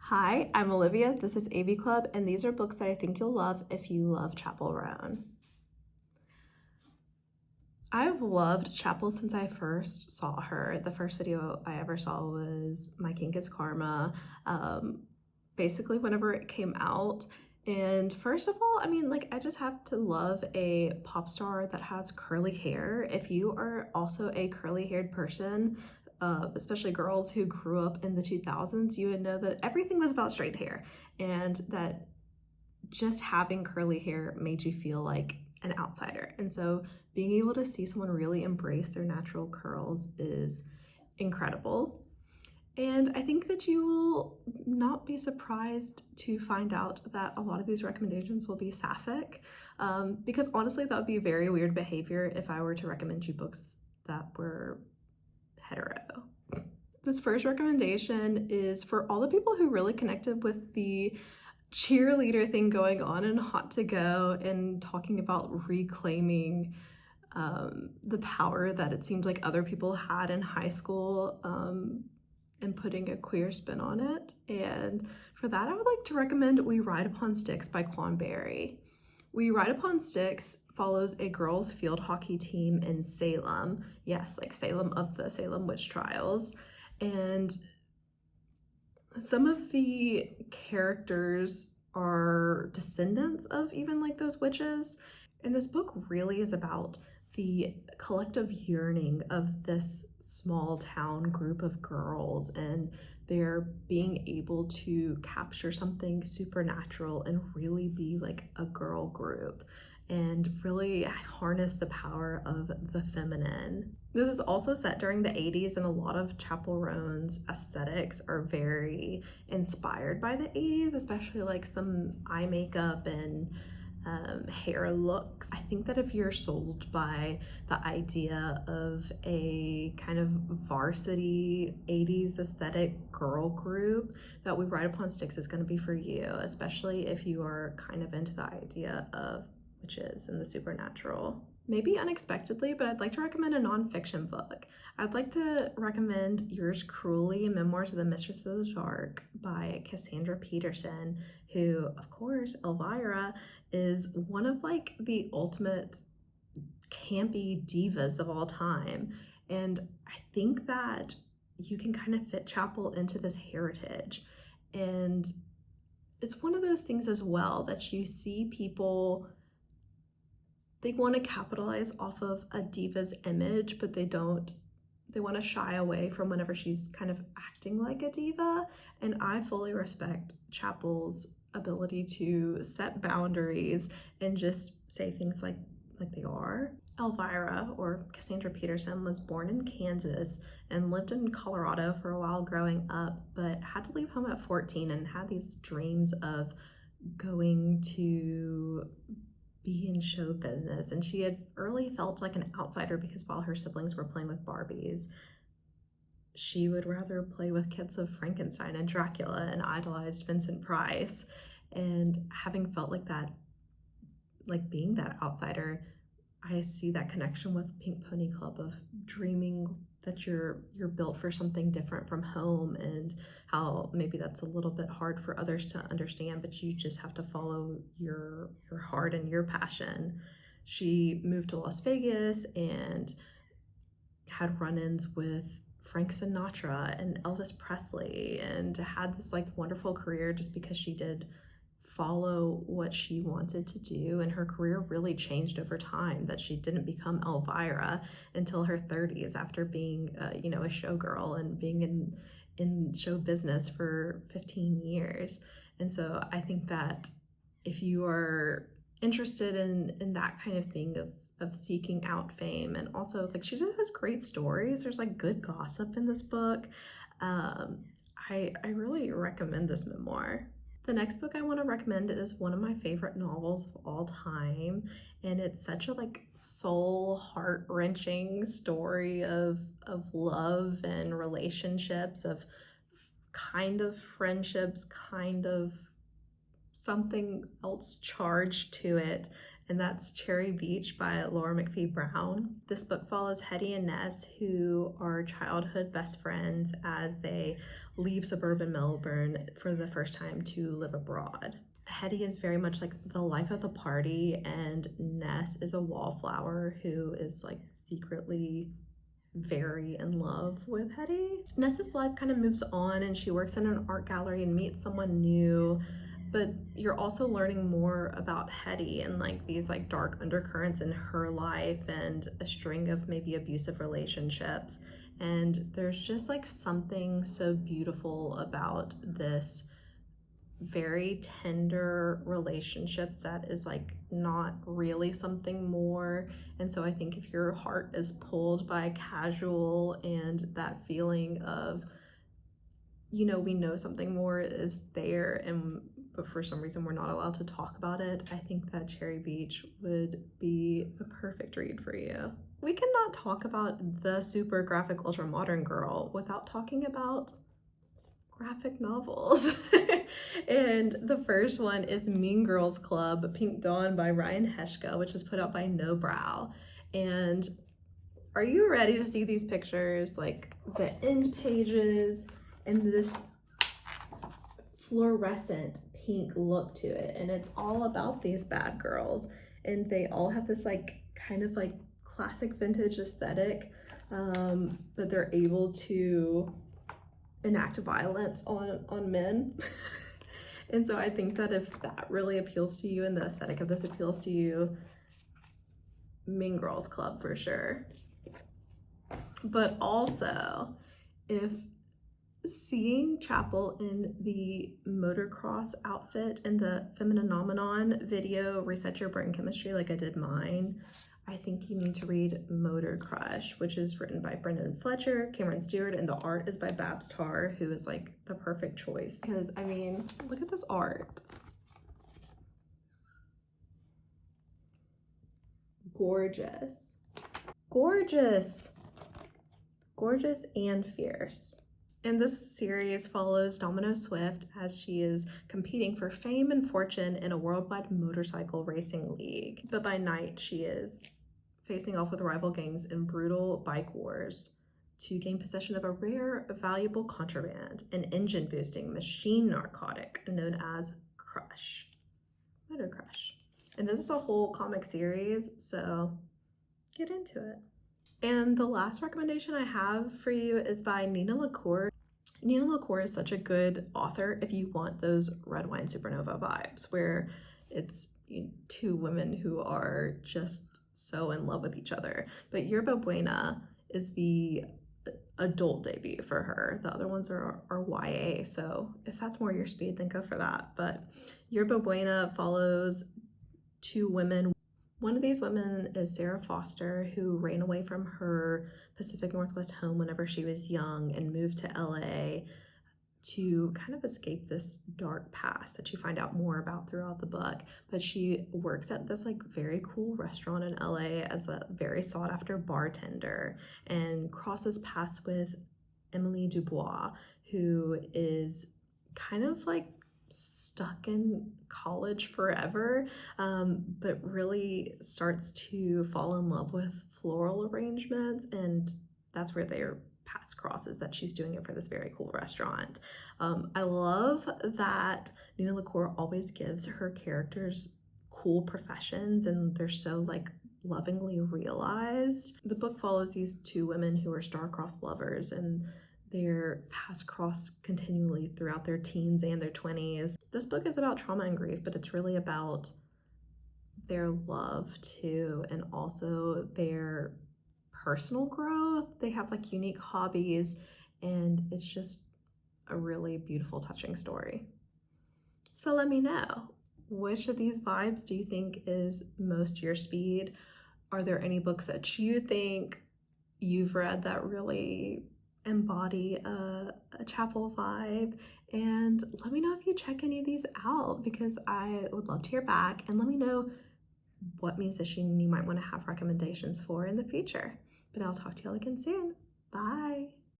Hi, I'm Olivia. This is AV Club, and these are books that I think you'll love if you love Chappell roan. I've loved Chappell since I first saw her. The first video I ever saw was My Kink is Karma, basically whenever it came out. And first of all, I just have to love a pop star that has curly hair. If you are also a curly-haired person, especially girls who grew up in the 2000s, you would know that everything was about straight hair, and that just having curly hair made you feel like an outsider. And so being able to see someone really embrace their natural curls is incredible. And I think that you will not be surprised to find out that a lot of these recommendations will be sapphic, because honestly, that would be very weird behavior if I were to recommend you books that were hetero. This first recommendation is for all the people who really connected with the cheerleader thing going on in Hot to Go and talking about reclaiming the power that it seemed like other people had in high school, and putting a queer spin on it. And for that, I would like to recommend We Ride Upon Sticks by Quan. We Ride Upon Sticks follows a girls' field hockey team in Salem. Yes, like Salem of the Salem witch trials. And some of the characters are descendants of even like those witches. And this book really is about the collective yearning of this small town group of girls and their being able to capture something supernatural and really be like a girl group and really harness the power of the feminine. This is also set during the 80s, and a lot of Chappell roan's aesthetics are very inspired by the 80s, especially like some eye makeup and hair looks. I think that if you're sold by the idea of a kind of varsity 80s aesthetic girl group, that We Ride Upon Sticks is going to be for you, especially if you are kind of into the idea of witches and the supernatural. Maybe unexpectedly, but I'd like to recommend a nonfiction book. I'd like to recommend Yours Cruelly, Memoirs of the Mistress of the Dark by Cassandra Peterson, who, of course, Elvira, is one of like the ultimate campy divas of all time. And I think that you can kind of fit Chappell into this heritage. And it's one of those things as well that you see people, they want to capitalize off of a diva's image, but they want to shy away from whenever she's kind of acting like a diva. And I fully respect Chappell's ability to set boundaries and just say things like they are. Elvira, or Cassandra Peterson, was born in Kansas and lived in Colorado for a while growing up, but had to leave home at 14 and had these dreams of going to be in show business. And she had early felt like an outsider because while her siblings were playing with Barbies, she would rather play with kits of Frankenstein and Dracula and idolized Vincent Price. And having felt like that, like being that outsider, I see that connection with Pink Pony Club of dreaming that you're built for something different from home, and how maybe that's a little bit hard for others to understand, but you just have to follow your heart and your passion. She moved to Las Vegas and had run-ins with Frank Sinatra and Elvis Presley, and had this like wonderful career just because she did follow what she wanted to do. And her career really changed over time, that she didn't become Elvira until her 30s after being a showgirl and being in show business for 15 years. And so I think that if you are interested in that kind of thing of seeking out fame, and also like she just has great stories, there's like good gossip in this book, I really recommend this memoir. The next book I want to recommend is one of my favorite novels of all time, and it's such a like soul heart-wrenching story of love and relationships, of kind of friendships, kind of something else charged to it. and that's Cherry Beach by Laura McPhee-Browne. This book follows Hetty and Ness, who are childhood best friends as they leave suburban Melbourne for the first time to live abroad. Hetty is very much like the life of the party, and Ness is a wallflower who is like secretly very in love with Hetty. Ness's life kind of moves on, and she works in an art gallery and meets someone new, but you're also learning more about Hetty and like these like dark undercurrents in her life and a string of maybe abusive relationships. And there's just like something so beautiful about this very tender relationship that is like not really something more. And so I think if your heart is pulled by casual and that feeling of, you know, we know something more is there, but for some reason we're not allowed to talk about it, I think that Cherry Beach would be a perfect read for you. We cannot talk about the super graphic ultra modern girl without talking about graphic novels. And the first one is Mean Girls Club Pink Dawn by Heshka, which is put out by No Brow. And are you ready to see these pictures? Like the end pages and this fluorescent pink look to it, and it's all about these bad girls, and they all have this like kind of like classic vintage aesthetic, but they're able to enact violence on men. And so I think that if that really appeals to you and the aesthetic of this appeals to you, Mean Girls Club for sure. But also, if seeing Chappell in the motocross outfit in the Femininomenon video Reset Your Brain Chemistry like I did mine, I think you need to read Motor Crush, which is written by Brenden Fletcher, Cameron Stewart, and the art is by Tarr, who is like the perfect choice. Because I mean, look at this art. Gorgeous. Gorgeous. Gorgeous and fierce. And this series follows Domino Swift as she is competing for fame and fortune in a worldwide motorcycle racing league. But by night, she is facing off with rival gangs in brutal bike wars to gain possession of a rare, valuable contraband, an engine-boosting machine narcotic known as Crush. Motor Crush. And this is a whole comic series, so get into it. And the last recommendation I have for you is by Nina LaCour. Nina LaCour is such a good author if you want those Red Wine Supernova vibes, where it's two women who are just so in love with each other. But Yerba Buena is the adult debut for her. The other ones are YA, so if that's more your speed, then go for that. But Yerba Buena follows two women. One of these women is Sarah Foster, who ran away from her Pacific Northwest home whenever she was young and moved to LA to kind of escape this dark past that you find out more about throughout the book. But she works at this like very cool restaurant in LA as a very sought after bartender and crosses paths with Emily Dubois, who is kind of like stuck in college forever, but really starts to fall in love with floral arrangements, and that's where their paths crosses, that she's doing it for this very cool restaurant. I love that Nina LaCour always gives her characters cool professions, and they're so like lovingly realized. The book follows these two women who are star-crossed lovers, and their paths cross continually throughout their teens and their 20s. This book is about trauma and grief, but it's really about their love too, and also their personal growth. They have like unique hobbies, and it's just a really beautiful, touching story. So let me know, which of these vibes do you think is most your speed? Are there any books that you think you've read that really embody a Chappell vibe? And let me know if you check any of these out, because I would love to hear back, and let me know what musician you might want to have recommendations for in the future. But I'll talk to y'all again soon. Bye.